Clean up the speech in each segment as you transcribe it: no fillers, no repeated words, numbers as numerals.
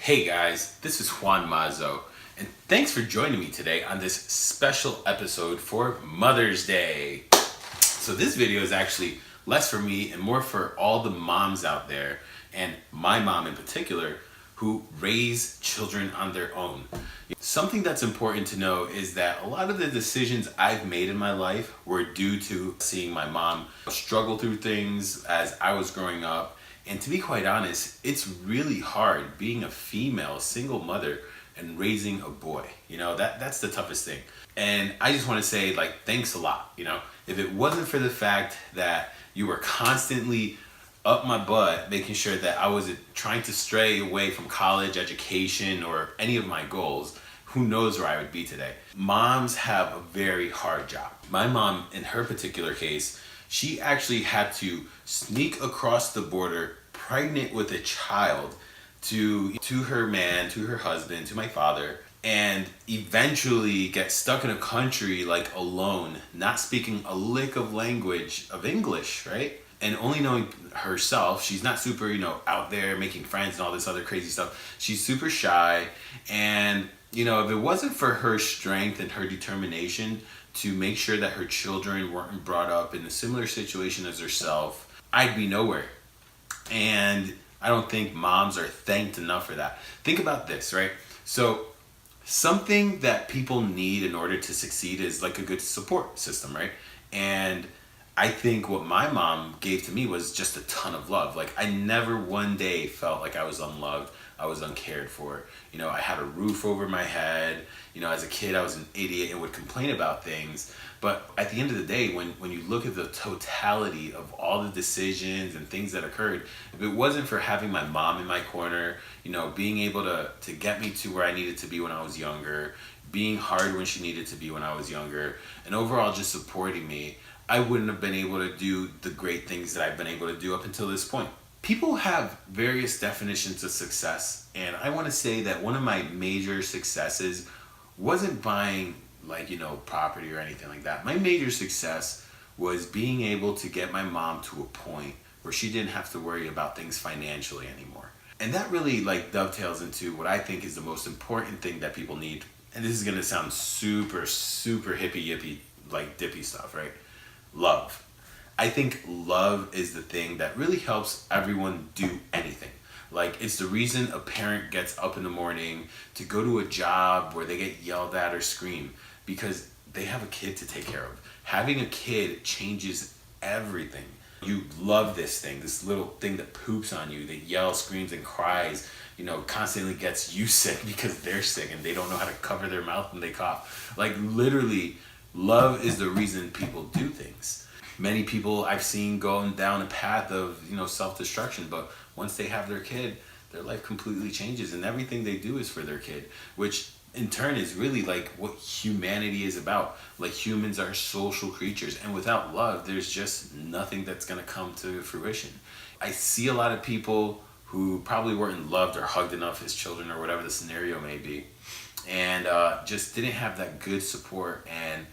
Hey guys, this is Juan Mazo, and thanks for joining me today on this special episode for Mother's Day. So this video is actually less for me and more for all the moms out there, and my mom in particular, who raise children on their own. Something that's important to know is that a lot of the decisions I've made in my life were due to seeing my mom struggle through things as I was growing up. And to be quite honest, it's really hard being a female single mother and raising a boy. That's the toughest thing. And I just want to say, thanks a lot. If it wasn't for the fact that you were constantly up my butt making sure that I wasn't trying to stray away from college education or any of my goals, who knows where I would be today. Moms have a very hard job. My mom, in her particular case, she actually had to sneak across the border pregnant with a child to her man, to her husband, to my father, and eventually get stuck in a country alone, not speaking a lick of language of English, right? And only knowing herself. She's not super, out there making friends and all this other crazy stuff. She's super shy. And, if it wasn't for her strength and her determination to make sure that her children weren't brought up in a similar situation as herself, I'd be nowhere. And I don't think moms are thanked enough for that. Think about this, right? So something that people need in order to succeed is like a good support system, right? And I think what my mom gave to me was just a ton of love. I never one day felt like I was unloved. I was uncared for. I had a roof over my head. As a kid, I was an idiot and would complain about things. But at the end of the day, when you look at the totality of all the decisions and things that occurred, if it wasn't for having my mom in my corner, being able to get me to where I needed to be when I was younger, being hard when she needed to be when I was younger, and overall just supporting me, I wouldn't have been able to do the great things that I've been able to do up until this point. People have various definitions of success, and I want to say that one of my major successes wasn't buying property or anything like that. My major success was being able to get my mom to a point where she didn't have to worry about things financially anymore. And that really dovetails into what I think is the most important thing that people need. And this is going to sound super, super hippie yippie, dippy stuff, right? Love. I think love is the thing that really helps everyone do anything. It's the reason a parent gets up in the morning to go to a job where they get yelled at or scream, because they have a kid to take care of. Having a kid changes everything. You love this thing, this little thing that poops on you, that yells, screams, and cries, constantly gets you sick because they're sick and they don't know how to cover their mouth when they cough. Literally, love is the reason people do things. Many people I've seen going down a path of, self-destruction, but once they have their kid, their life completely changes and everything they do is for their kid, which in turn is really what humanity is about. Humans are social creatures, and without love, there's just nothing that's going to come to fruition. I see a lot of people who probably weren't loved or hugged enough as children or whatever the scenario may be, and just didn't have that good support, and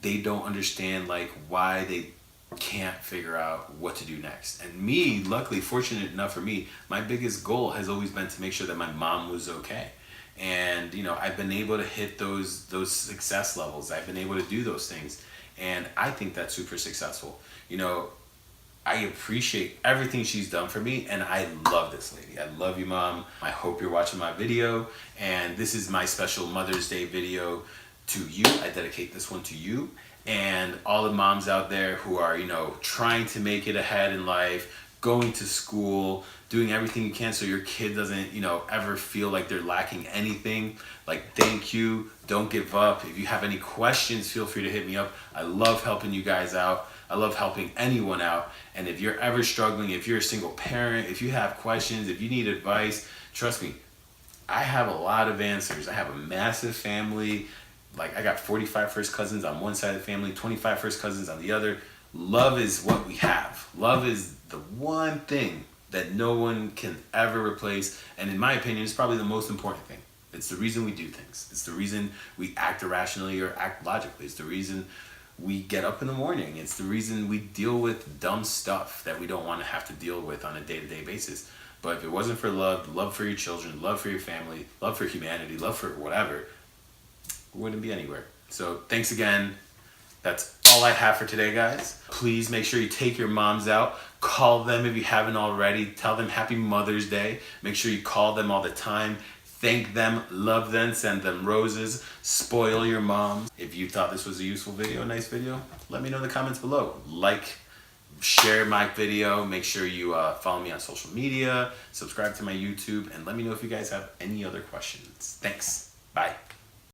they don't understand why they can't figure out what to do next. And me, luckily, fortunate enough for me, my biggest goal has always been to make sure that my mom was okay. And I've been able to hit those success levels. I've been able to do those things, and I think that's super successful. I appreciate everything she's done for me, and I love this lady. I love you, Mom. I hope you're watching my video, and this is my special Mother's Day video to you. I dedicate this one to you and all the moms out there who are, trying to make it ahead in life, going to school, doing everything you can so your kid doesn't, ever feel like they're lacking anything. Thank you. Don't give up. If you have any questions, feel free to hit me up. I love helping you guys out. I love helping anyone out. And if you're ever struggling, if you're a single parent, if you have questions, if you need advice, trust me, I have a lot of answers. I have a massive family. I got 45 first cousins on one side of the family, 25 first cousins on the other. Love is what we have. Love is the one thing that no one can ever replace. And in my opinion, it's probably the most important thing. It's the reason we do things. It's the reason we act irrationally or act logically. It's the reason we get up in the morning. It's the reason we deal with dumb stuff that we don't want to have to deal with on a day-to-day basis. But if it wasn't for love for your children, love for your family, love for humanity, love for whatever, we wouldn't be anywhere. So thanks again. That's all I have for today, guys. Please make sure you take your moms out. Call them if you haven't already. Tell them Happy Mother's Day. Make sure you call them all the time. Thank them, love them, send them roses. Spoil your moms. If you thought this was a useful video, a nice video, let me know in the comments below. Like, share my video. Make sure you follow me on social media. Subscribe to my YouTube. And let me know if you guys have any other questions. Thanks. Bye.